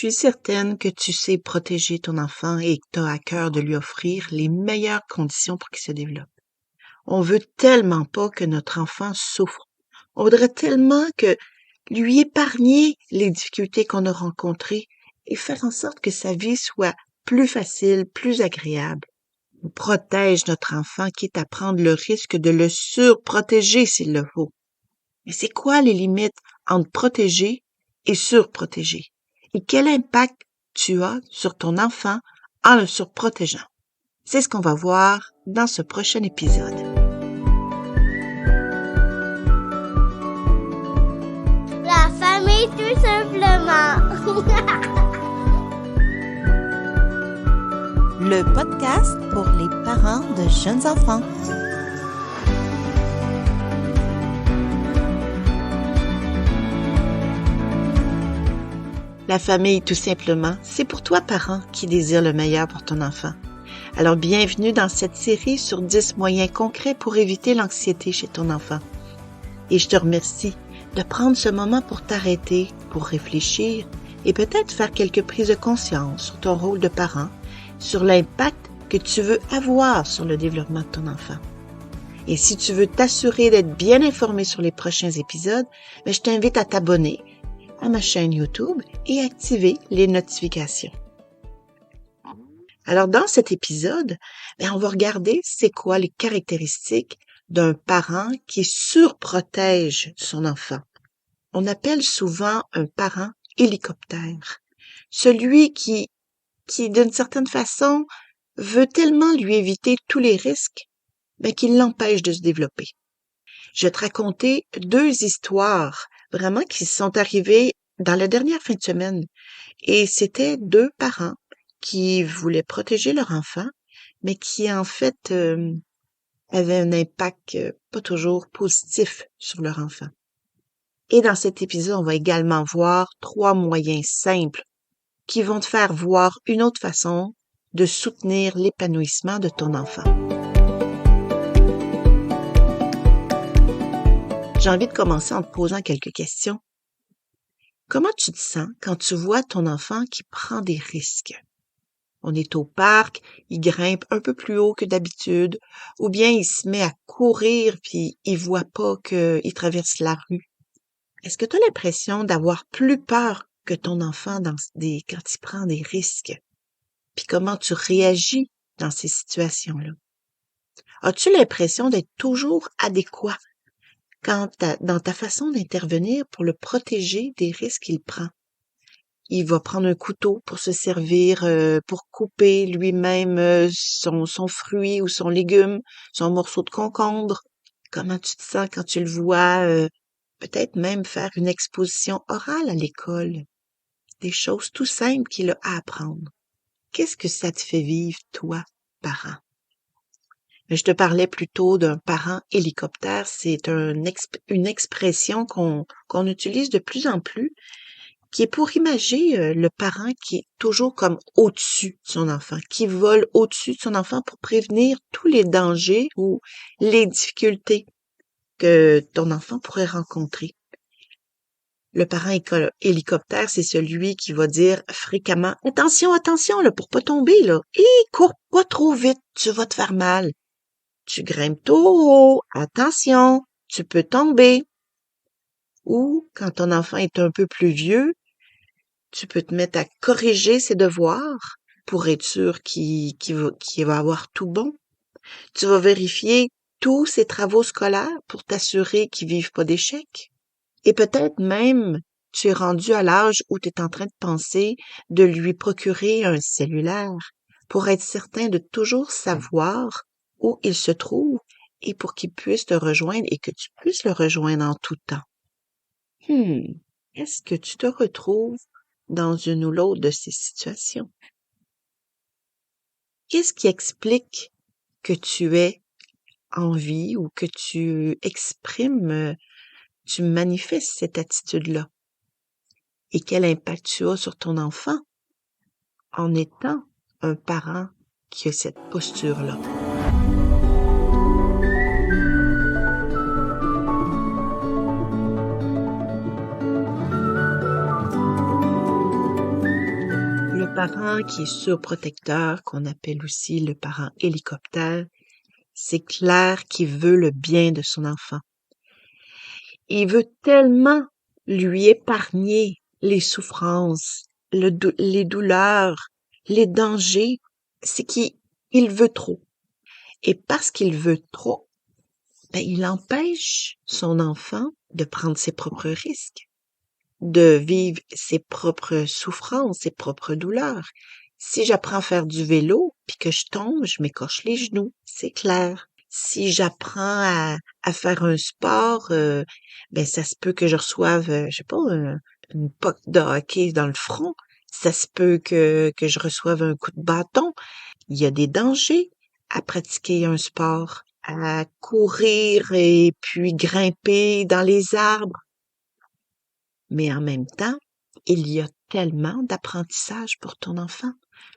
suis certaine que tu sais protéger ton enfant et que tu as à cœur de lui offrir les meilleures conditions pour qu'il se développe. On veut tellement pas que notre enfant souffre. On voudrait tellement que lui épargner les difficultés qu'on a rencontrées et faire en sorte que sa vie soit plus facile, plus agréable. On protège notre enfant, quitte à prendre le risque de le surprotéger s'il le faut. Mais c'est quoi les limites entre protéger et surprotéger? Et quel impact tu as sur ton enfant en le surprotégeant? C'est ce qu'on va voir dans ce prochain épisode. La famille, tout simplement. Le podcast pour les parents de jeunes enfants. La famille, tout simplement, c'est pour toi, parent, qui désire le meilleur pour ton enfant. Alors, bienvenue dans cette série sur 10 moyens concrets pour éviter l'anxiété chez ton enfant. Et je te remercie de prendre ce moment pour t'arrêter, pour réfléchir et peut-être faire quelques prises de conscience sur ton rôle de parent, sur l'impact que tu veux avoir sur le développement de ton enfant. Et si tu veux t'assurer d'être bien informé sur les prochains épisodes, je t'invite à t'abonner à ma chaîne YouTube et activer les notifications. Alors, dans cet épisode, on va regarder c'est quoi les caractéristiques d'un parent qui surprotège son enfant. On appelle souvent un parent hélicoptère. Celui qui d'une certaine façon, veut tellement lui éviter tous les risques, qu'il l'empêche de se développer. Je vais te raconter 2 histoires vraiment qui sont arrivées dans la dernière fin de semaine. Et c'était 2 parents qui voulaient protéger leur enfant, mais qui en fait avaient un impact pas toujours positif sur leur enfant. Et dans cet épisode, on va également voir 3 moyens simples qui vont te faire voir une autre façon de soutenir l'épanouissement de ton enfant. J'ai envie de commencer en te posant quelques questions. Comment tu te sens quand tu vois ton enfant qui prend des risques? On est au parc, il grimpe un peu plus haut que d'habitude, ou bien il se met à courir puis il voit pas qu'il traverse la rue. Est-ce que tu as l'impression d'avoir plus peur que ton enfant quand il prend des risques? Puis comment tu réagis dans ces situations-là? As-tu l'impression d'être toujours adéquat dans ta façon d'intervenir pour le protéger des risques qu'il prend? Il va prendre un couteau pour se servir, pour couper lui-même son fruit ou son légume, son morceau de concombre. Comment tu te sens quand tu le vois peut-être même faire une exposition orale à l'école? Des choses tout simples qu'il a à apprendre. Qu'est-ce que ça te fait vivre, toi, parent? Je te parlais plutôt d'un parent hélicoptère. C'est une expression qu'on utilise de plus en plus, qui est pour imager le parent qui est toujours comme au-dessus de son enfant, qui vole au-dessus de son enfant pour prévenir tous les dangers ou les difficultés que ton enfant pourrait rencontrer. Le parent hélicoptère, c'est celui qui va dire fréquemment « Attention, attention, là, pour pas tomber, là. Cours pas trop vite, tu vas te faire mal. Tu grimpes trop haut, attention, tu peux tomber. » Ou, quand ton enfant est un peu plus vieux, tu peux te mettre à corriger ses devoirs pour être sûr qu'il va avoir tout bon. Tu vas vérifier tous ses travaux scolaires pour t'assurer qu'ils vivent pas d'échecs. Et peut-être même, tu es rendu à l'âge où tu es en train de penser de lui procurer un cellulaire pour être certain de toujours savoir où il se trouve et pour qu'il puisse te rejoindre et que tu puisses le rejoindre en tout temps. Est-ce que tu te retrouves dans une ou l'autre de ces situations? Qu'est-ce qui explique que tu es en vie ou que tu exprimes tu manifestes cette attitude-là? Et quel impact tu as sur ton enfant en étant un parent qui a cette posture-là? parent qui est surprotecteur, qu'on appelle aussi le parent hélicoptère, c'est clair qu'il veut le bien de son enfant. Il veut tellement lui épargner les souffrances, les douleurs, les dangers. C'est qu'il veut trop. Et parce qu'il veut trop, il empêche son enfant de prendre ses propres risques, de vivre ses propres souffrances, ses propres douleurs. Si j'apprends à faire du vélo, puis que je tombe, je m'écorche les genoux, c'est clair. Si j'apprends à faire un sport, ça se peut que je reçoive, je sais pas, une poque de hockey dans le front. Ça se peut que je reçoive un coup de bâton. Il y a des dangers à pratiquer un sport, à courir et puis grimper dans les arbres. Mais en même temps, il y a tellement d'apprentissage pour ton enfant.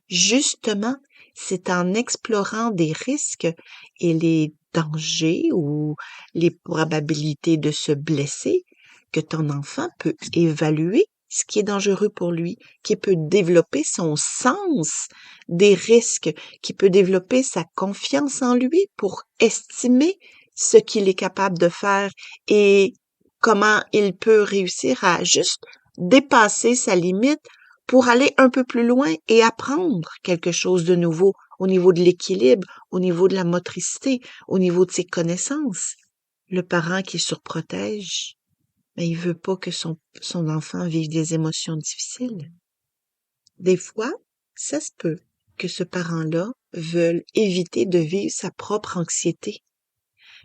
Justement, c'est en explorant des risques et les dangers ou les probabilités de se blesser que ton enfant peut évaluer ce qui est dangereux pour lui, qui peut développer son sens des risques, qui peut développer sa confiance en lui pour estimer ce qu'il est capable de faire et comment il peut réussir à juste dépasser sa limite pour aller un peu plus loin et apprendre quelque chose de nouveau au niveau de l'équilibre, au niveau de la motricité, au niveau de ses connaissances. Le parent qui surprotège, mais il veut pas que son enfant vive des émotions difficiles. Des fois, ça se peut que ce parent-là veuille éviter de vivre sa propre anxiété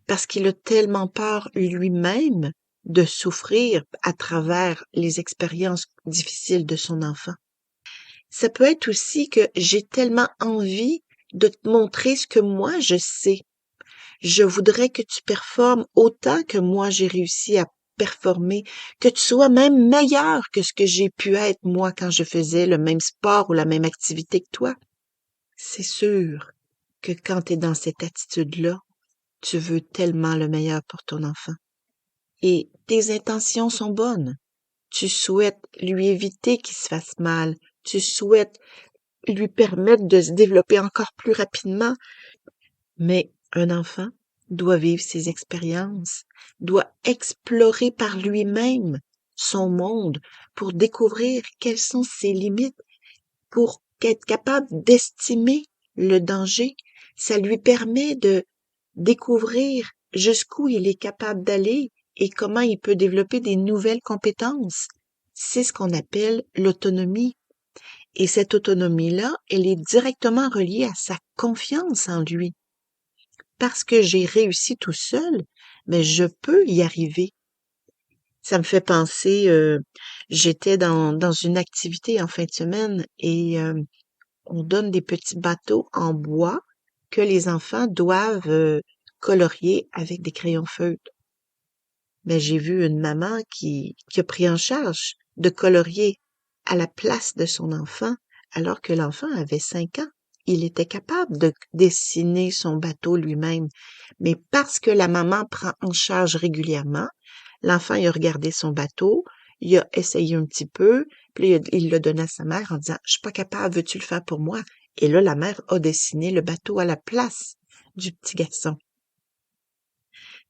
parce qu'il a tellement peur lui-même de souffrir à travers les expériences difficiles de son enfant. Ça peut être aussi que j'ai tellement envie de te montrer ce que moi je sais. Je voudrais que tu performes autant que moi j'ai réussi à performer, que tu sois même meilleur que ce que j'ai pu être moi quand je faisais le même sport ou la même activité que toi. C'est sûr que quand tu es dans cette attitude-là, tu veux tellement le meilleur pour ton enfant. Et tes intentions sont bonnes. Tu souhaites lui éviter qu'il se fasse mal. Tu souhaites lui permettre de se développer encore plus rapidement. Mais un enfant doit vivre ses expériences, doit explorer par lui-même son monde pour découvrir quelles sont ses limites, pour être capable d'estimer le danger. Ça lui permet de découvrir jusqu'où il est capable d'aller et comment il peut développer des nouvelles compétences. C'est ce qu'on appelle l'autonomie. Et cette autonomie-là, elle est directement reliée à sa confiance en lui. Parce que j'ai réussi tout seul, mais je peux y arriver. Ça me fait penser, j'étais dans une activité en fin de semaine et on donne des petits bateaux en bois que les enfants doivent colorier avec des crayons feutres. Mais j'ai vu une maman qui a pris en charge de colorier à la place de son enfant, alors que l'enfant avait 5 ans. Il était capable de dessiner son bateau lui-même. Mais parce que la maman prend en charge régulièrement, l'enfant, il a regardé son bateau, il a essayé un petit peu, puis il l'a donné à sa mère en disant « Je suis pas capable, veux-tu le faire pour moi? » Et là, la mère a dessiné le bateau à la place du petit garçon.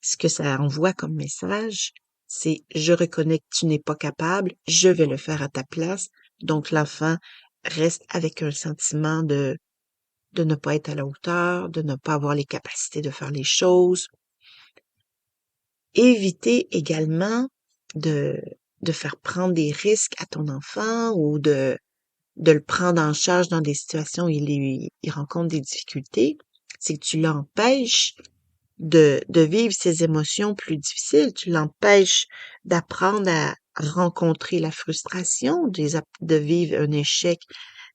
Ce que ça envoie comme message, c'est « Je reconnais que tu n'es pas capable, je vais le faire à ta place. » Donc, l'enfant reste avec un sentiment de ne pas être à la hauteur, de ne pas avoir les capacités de faire les choses. Éviter également de faire prendre des risques à ton enfant ou de le prendre en charge dans des situations où il rencontre des difficultés, c'est que tu l'empêches de vivre ses émotions plus difficiles, tu l'empêches d'apprendre à rencontrer la frustration, de vivre un échec,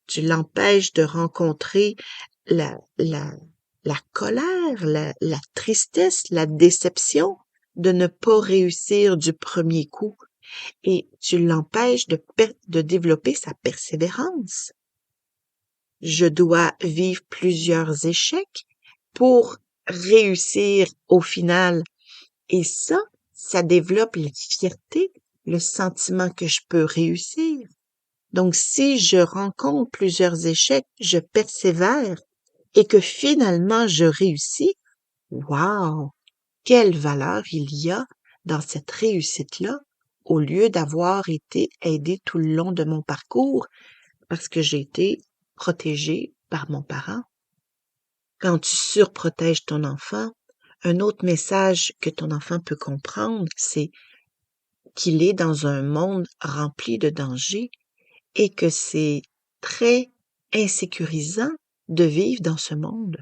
tu l'empêches de rencontrer la colère, la tristesse, la déception de ne pas réussir du premier coup et tu l'empêches de développer sa persévérance. Je dois vivre plusieurs échecs pour réussir au final. Et ça développe la fierté, le sentiment que je peux réussir. Donc, si je rencontre plusieurs échecs, je persévère et que finalement je réussis, wow! Quelle valeur il y a dans cette réussite-là, au lieu d'avoir été aidée tout le long de mon parcours parce que j'ai été protégée par mon parent. Quand tu surprotèges ton enfant, un autre message que ton enfant peut comprendre, c'est qu'il est dans un monde rempli de dangers et que c'est très insécurisant de vivre dans ce monde.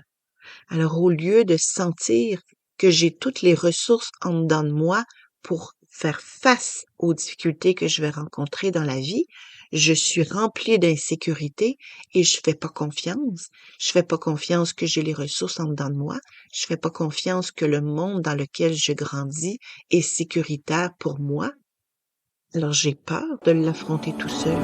Alors, au lieu de sentir que j'ai toutes les ressources en dedans de moi pour faire face aux difficultés que je vais rencontrer dans la vie, je suis remplie d'insécurité et je fais pas confiance. Je fais pas confiance que j'ai les ressources en dedans de moi. Je fais pas confiance que le monde dans lequel je grandis est sécuritaire pour moi. Alors, j'ai peur de l'affronter tout seul.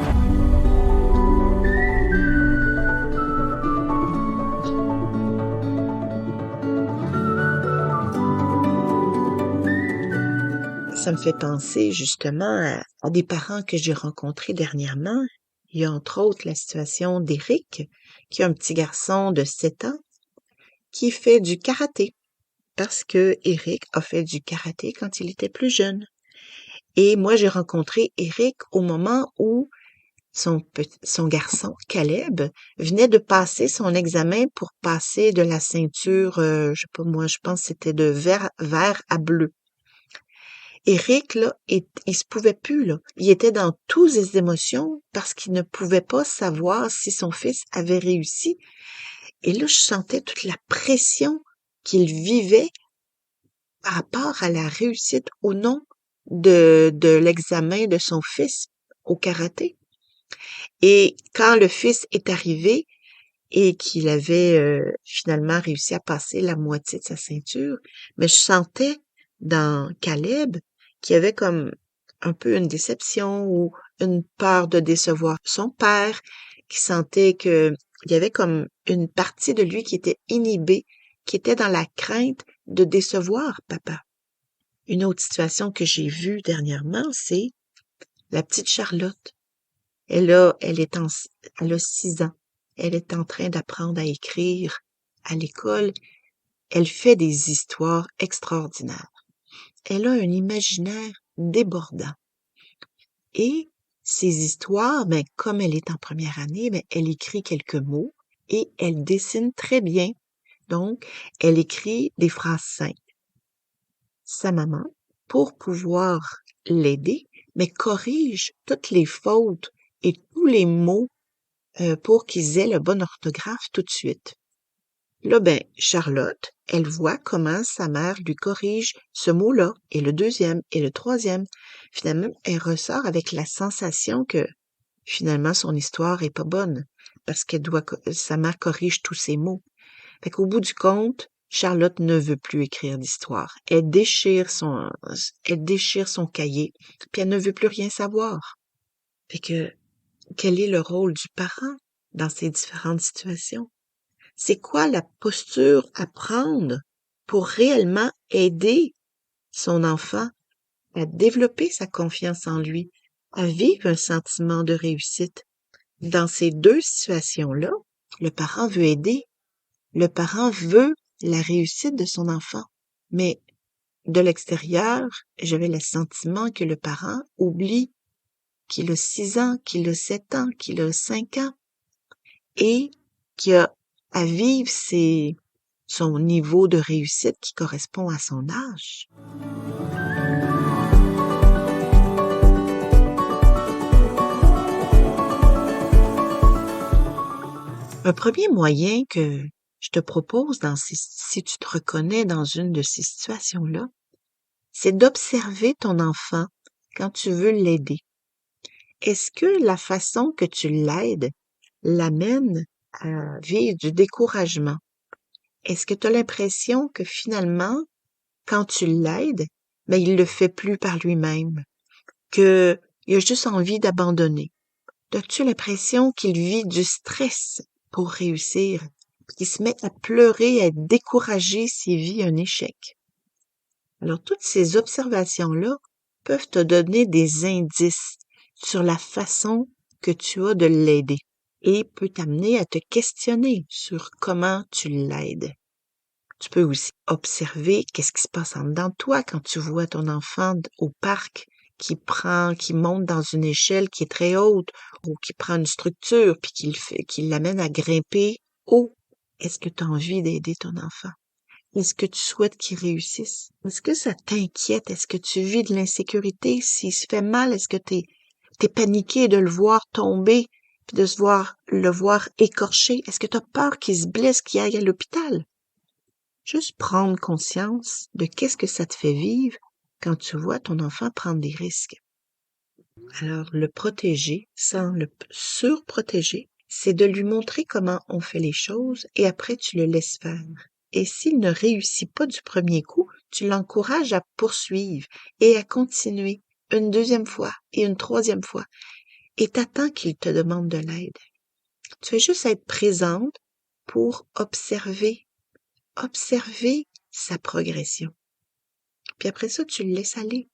Ça me fait penser justement à des parents que j'ai rencontrés dernièrement. Il y a entre autres la situation d'Éric, qui a un petit garçon de 7 ans qui fait du karaté. Parce que Éric a fait du karaté quand il était plus jeune. Et moi, j'ai rencontré Éric au moment où son garçon, Caleb, venait de passer son examen pour passer de la ceinture, je sais pas moi, je pense que c'était de vert à bleu. Éric, là, il se pouvait plus, là. Il était dans toutes ses émotions parce qu'il ne pouvait pas savoir si son fils avait réussi. Et là, je sentais toute la pression qu'il vivait par rapport à la réussite ou non de l'examen de son fils au karaté. Et quand le fils est arrivé et qu'il avait finalement réussi à passer la moitié de sa ceinture, mais je sentais dans Caleb qu'il y avait comme un peu une déception ou une peur de décevoir son père, qui sentait que il y avait comme une partie de lui qui était inhibée, qui était dans la crainte de décevoir papa. Une autre situation que j'ai vue dernièrement, c'est la petite Charlotte. Elle a 6 ans. Elle est en train d'apprendre à écrire à l'école. Elle fait des histoires extraordinaires. Elle a un imaginaire débordant. Et ces histoires, comme elle est en première année, elle écrit quelques mots et elle dessine très bien. Donc, elle écrit des phrases simples. Sa maman, pour pouvoir l'aider, corrige toutes les fautes et tous les mots pour qu'ils aient le bon orthographe tout de suite. Là, Charlotte, elle voit comment sa mère lui corrige ce mot-là, et le deuxième, et le troisième. Finalement, elle ressort avec la sensation que, finalement, son histoire est pas bonne, parce sa mère corrige tous ses mots. Fait qu'au bout du compte, Charlotte ne veut plus écrire d'histoire. Elle déchire son cahier, puis elle ne veut plus rien savoir. Fait que, quel est le rôle du parent dans ces différentes situations? C'est quoi la posture à prendre pour réellement aider son enfant à développer sa confiance en lui, à vivre un sentiment de réussite? Dans ces deux situations-là, le parent veut aider. Le parent veut la réussite de son enfant. Mais de l'extérieur, j'avais le sentiment que le parent oublie qu'il a 6 ans, qu'il a 7 ans, qu'il a 5 ans et qu'il a à vivre son niveau de réussite qui correspond à son âge. Un premier moyen que je te propose si tu te reconnais dans une de ces situations-là, c'est d'observer ton enfant quand tu veux l'aider. Est-ce que la façon que tu l'aides l'amène à vivre du découragement? Est-ce que tu as l'impression que finalement, quand tu l'aides, il le fait plus par lui-même, qu'il a juste envie d'abandonner? As-tu l'impression qu'il vit du stress pour réussir, qu'il se met à pleurer, à être découragé s'il vit un échec? Alors, toutes ces observations-là peuvent te donner des indices sur la façon que tu as de l'aider et peut t'amener à te questionner sur comment tu l'aides. Tu peux aussi observer qu'est-ce qui se passe en dedans de toi quand tu vois ton enfant au parc qui monte dans une échelle qui est très haute ou qui prend une structure puis qui l'amène à grimper haut. Est-ce que tu as envie d'aider ton enfant? Est-ce que tu souhaites qu'il réussisse? Est-ce que ça t'inquiète? Est-ce que tu vis de l'insécurité? S'il se fait mal, est-ce que t'es paniqué de le voir tomber puis de le voir écorché? Est-ce que tu as peur qu'il se blesse, qu'il aille à l'hôpital? Juste prendre conscience de qu'est-ce que ça te fait vivre quand tu vois ton enfant prendre des risques. Alors, le protéger sans le surprotéger, c'est de lui montrer comment on fait les choses et après tu le laisses faire. Et s'il ne réussit pas du premier coup, tu l'encourages à poursuivre et à continuer une deuxième fois et une troisième fois. Et t'attends qu'il te demande de l'aide. Tu veux juste être présente pour observer sa progression. Puis après ça, tu le laisses aller.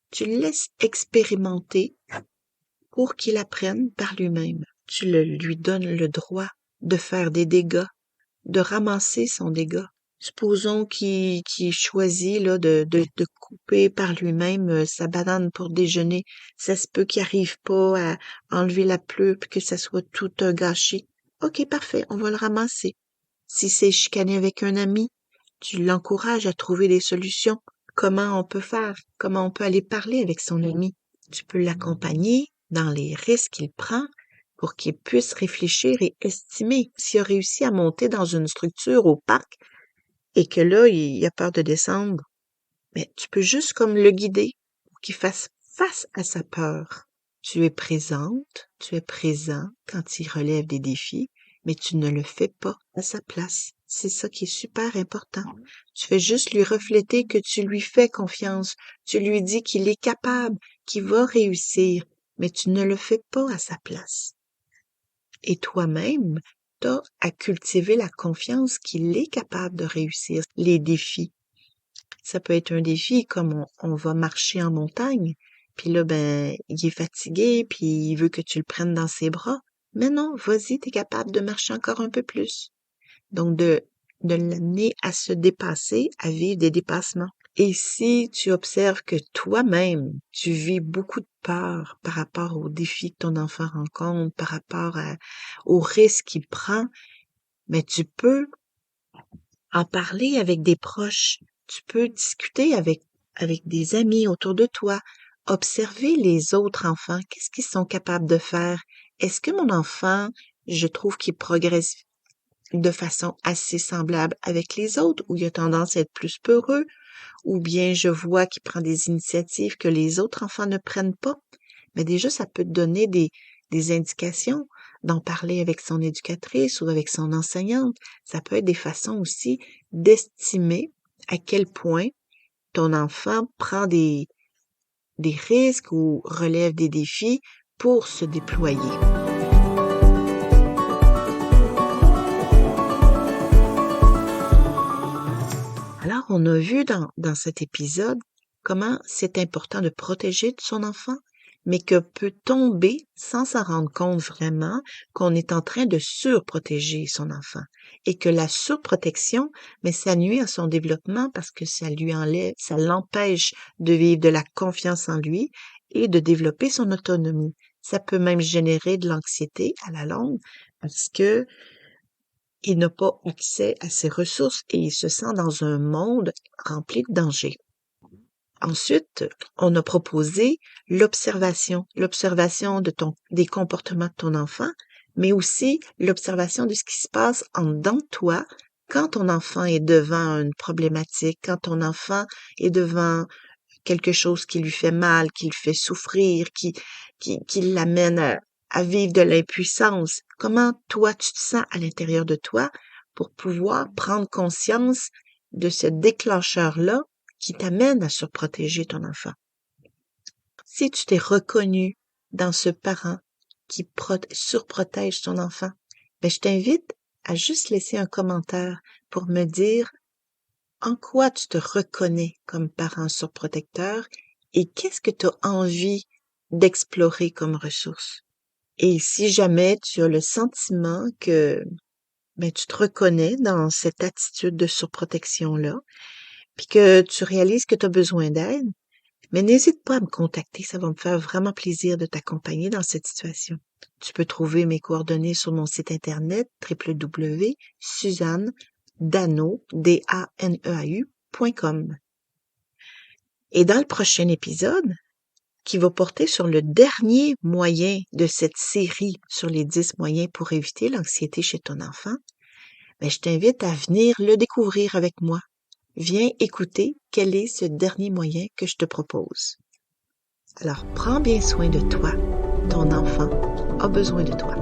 Tu le laisses expérimenter pour qu'il apprenne par lui-même. Tu lui donnes le droit de faire des dégâts, de ramasser son dégât. Supposons qu'il choisit là, de couper par lui-même sa banane pour déjeuner. Ça se peut qu'il n'arrive pas à enlever la pleure puis que ça soit tout un gâchis. OK, parfait, on va le ramasser. Si c'est chicané avec un ami, tu l'encourages à trouver des solutions. Comment on peut faire? Comment on peut aller parler avec son ami? Tu peux l'accompagner dans les risques qu'il prend pour qu'il puisse réfléchir et estimer. S'il a réussi à monter dans une structure au parc et que là, il a peur de descendre, mais tu peux juste comme le guider pour qu'il fasse face à sa peur. Tu es présente, tu es présent quand il relève des défis, mais tu ne le fais pas à sa place. C'est ça qui est super important. Tu fais juste lui refléter que tu lui fais confiance. Tu lui dis qu'il est capable, qu'il va réussir, mais tu ne le fais pas à sa place. Et toi-même, t'as à cultiver la confiance qu'il est capable de réussir les défis. Ça peut être un défi comme on va marcher en montagne, puis là, il est fatigué, puis il veut que tu le prennes dans ses bras. Mais non, vas-y, t'es capable de marcher encore un peu plus. Donc, de l'amener à se dépasser, à vivre des dépassements. Et si tu observes que toi-même, tu vis beaucoup de peur par rapport aux défis que ton enfant rencontre, par rapport aux risques qu'il prend, mais tu peux en parler avec des proches. Tu peux discuter avec des amis autour de toi. Observer les autres enfants. Qu'est-ce qu'ils sont capables de faire? Est-ce que mon enfant, je trouve qu'il progresse de façon assez semblable avec les autres, ou il a tendance à être plus peureux, ou bien je vois qu'il prend des initiatives que les autres enfants ne prennent pas. Mais déjà, ça peut te donner des indications, d'en parler avec son éducatrice ou avec son enseignante. Ça peut être des façons aussi d'estimer à quel point ton enfant prend des risques ou relève des défis pour se déployer. Alors, on a vu dans cet épisode comment c'est important de protéger son enfant, mais que peut tomber sans s'en rendre compte vraiment qu'on est en train de surprotéger son enfant et que la surprotection, mais ça nuit à son développement parce que ça l'empêche de vivre de la confiance en lui et de développer son autonomie. Ça peut même générer de l'anxiété à la longue parce que il n'a pas accès à ses ressources et il se sent dans un monde rempli de dangers. Ensuite, on a proposé l'observation des comportements de ton enfant, mais aussi l'observation de ce qui se passe en dedans de toi quand ton enfant est devant une problématique, quand ton enfant est devant quelque chose qui lui fait mal, qui le fait souffrir, qui l'amène à vivre de l'impuissance. Comment toi tu te sens à l'intérieur de toi pour pouvoir prendre conscience de ce déclencheur-là qui t'amène à surprotéger ton enfant. Si tu t'es reconnu dans ce parent qui surprotège son enfant, je t'invite à juste laisser un commentaire pour me dire en quoi tu te reconnais comme parent surprotecteur et qu'est-ce que tu as envie d'explorer comme ressource. Et si jamais tu as le sentiment que tu te reconnais dans cette attitude de surprotection-là, puis que tu réalises que tu as besoin d'aide, mais n'hésite pas à me contacter, ça va me faire vraiment plaisir de t'accompagner dans cette situation. Tu peux trouver mes coordonnées sur mon site internet www.suzannedaneau.com. Et dans le prochain épisode, qui va porter sur le dernier moyen de cette série sur les 10 moyens pour éviter l'anxiété chez ton enfant, je t'invite à venir le découvrir avec moi. Viens écouter quel est ce dernier moyen que je te propose. Alors, prends bien soin de toi. Ton enfant a besoin de toi.